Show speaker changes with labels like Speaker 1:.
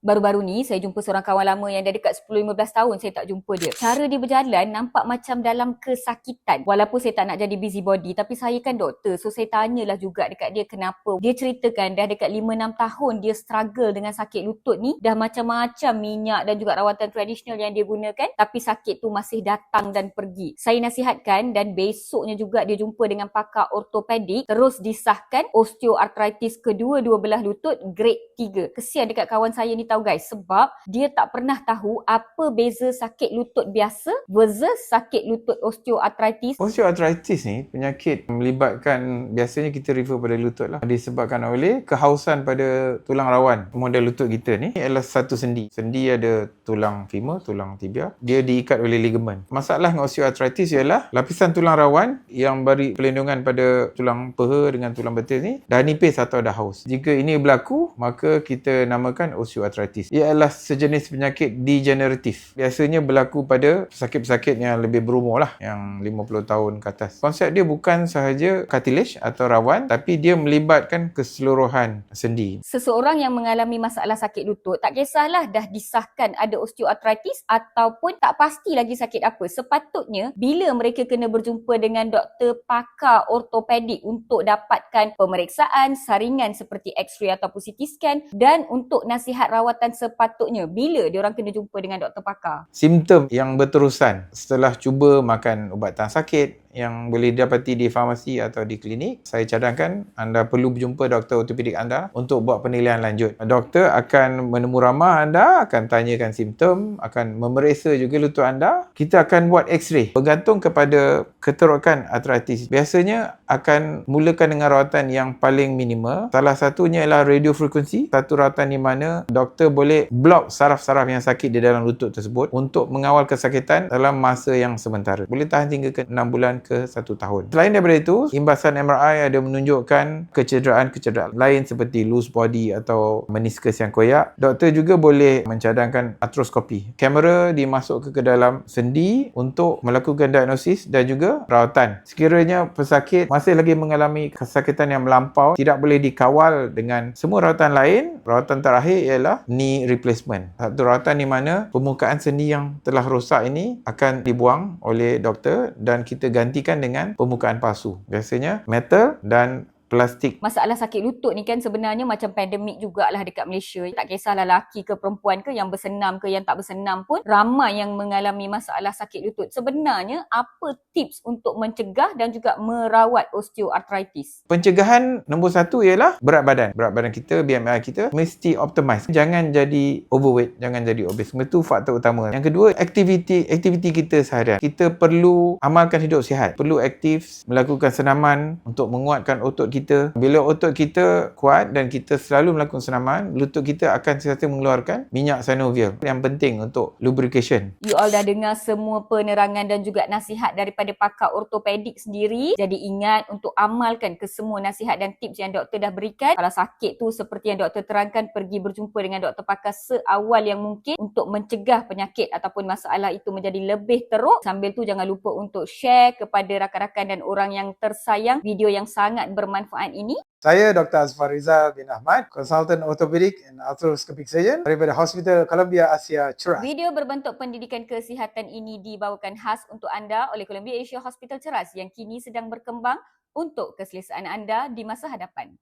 Speaker 1: Baru-baru ni saya jumpa seorang kawan lama yang dah dekat 10-15 tahun saya tak jumpa dia. Cara dia berjalan nampak macam dalam kesakitan. Walaupun saya tak nak jadi busybody, tapi saya kan doktor. So saya tanyalah juga dekat dia kenapa. Dia ceritakan dah dekat 5-6 tahun dia struggle dengan sakit lutut ni. Dah macam-macam minyak dan juga rawatan tradisional yang dia gunakan. Tapi sakit tu masih datang dan pergi. Saya nasihatkan dan besoknya juga dia jumpa dengan pakar ortopedik. Terus disahkan osteoartritis kedua-dua belah lutut grade 3. Kesian dekat kawan saya ni tahu guys, sebab dia tak pernah tahu apa beza sakit lutut biasa versus sakit lutut osteoartritis.
Speaker 2: Osteoartritis ni penyakit melibatkan, biasanya kita refer pada lutut lah, disebabkan oleh kehausan pada tulang rawan. Model lutut kita ni adalah satu sendi. Sendi ada tulang femur, tulang tibia. Dia diikat oleh ligamen. Masalah dengan osteoartritis ialah lapisan tulang rawan yang beri pelindungan pada tulang peha dengan tulang betis ni dah nipis atau dah haus. Jika ini berlaku, maka kita namakan osteoartritis. Ia adalah sejenis penyakit degeneratif. Biasanya berlaku pada pesakit-pesakit yang lebih berumur lah, yang 50 tahun ke atas. Konsep dia bukan sahaja cartilage atau rawan, tapi dia melibatkan keseluruhan sendi.
Speaker 1: Seseorang yang mengalami masalah sakit lutut, tak kisahlah dah disahkan ada osteoartritis ataupun tak pasti lagi sakit apa. Sepatutnya bila mereka kena berjumpa dengan doktor pakar ortopedik untuk dapatkan pemeriksaan saringan seperti X-ray ataupun CT scan, dan untuk nasihat rawatan sepatutnya bila diorang kena jumpa dengan doktor pakar.
Speaker 2: Simptom yang berterusan setelah cuba makan ubat tahan sakit yang boleh didapati di farmasi atau di klinik, saya cadangkan anda perlu berjumpa doktor ortopedik anda untuk buat penilaian lanjut. Doktor akan menemu ramah anda, akan tanyakan simptom, akan memeriksa juga lutut anda. Kita akan buat X-ray bergantung kepada keterokan artritis. Biasanya akan mulakan dengan rawatan yang paling minimal. Salah satunya ialah radiofrekuensi, satu rawatan di mana doktor boleh blok saraf-saraf yang sakit di dalam lutut tersebut untuk mengawal kesakitan dalam masa yang sementara. Boleh tahan hingga ke 6 bulan ke 1 tahun. Selain daripada itu, imbasan MRI ada menunjukkan kecederaan-kecederaan lain seperti loose body atau meniskus yang koyak. Doktor juga boleh mencadangkan artroskopi. Kamera dimasukkan ke dalam sendi untuk melakukan diagnosis dan juga rawatan. Sekiranya pesakit masih lagi mengalami kesakitan yang melampau, tidak boleh dikawal dengan semua rawatan lain, rawatan terakhir ialah knee replacement. Satu rawatan di mana permukaan sendi yang telah rosak ini akan dibuang oleh doktor dan kita gantikan dengan permukaan palsu. Biasanya metal dan plastik.
Speaker 1: Masalah sakit lutut ni kan sebenarnya macam pandemik jugalah dekat Malaysia. Tak kisahlah lelaki ke perempuan ke, yang bersenam ke yang tak bersenam pun ramai yang mengalami masalah sakit lutut. Sebenarnya apa tips untuk mencegah dan juga merawat osteoartritis?
Speaker 2: Pencegahan nombor 1 ialah berat badan. Berat badan kita, BMI kita mesti optimize. Jangan jadi overweight, jangan jadi obese. Itu faktor utama. Yang kedua, aktiviti kita seharian. Kita perlu amalkan hidup sihat. Perlu aktif, melakukan senaman untuk menguatkan otot kita. Bila otot kita kuat dan kita selalu melakukan senaman, lutut kita akan sentiasa mengeluarkan minyak synovial yang penting untuk lubrication.
Speaker 1: You all dah dengar semua penerangan dan juga nasihat daripada pakar ortopedik sendiri. Jadi ingat untuk amalkan ke semua nasihat dan tips yang doktor dah berikan. Kalau sakit tu seperti yang doktor terangkan, pergi berjumpa dengan doktor pakar seawal yang mungkin untuk mencegah penyakit ataupun masalah itu menjadi lebih teruk. Sambil tu jangan lupa untuk share kepada rakan-rakan dan orang yang tersayang video yang sangat bermanfaat ini.
Speaker 3: Saya Dr. Azfar Rizal bin Ahmad, konsultan ortopedik and arthroscopic surgeon daripada Hospital Columbia Asia Ceras.
Speaker 1: Video berbentuk pendidikan kesihatan ini dibawakan khas untuk anda oleh Columbia Asia Hospital Ceras yang kini sedang berkembang untuk keselesaan anda di masa hadapan.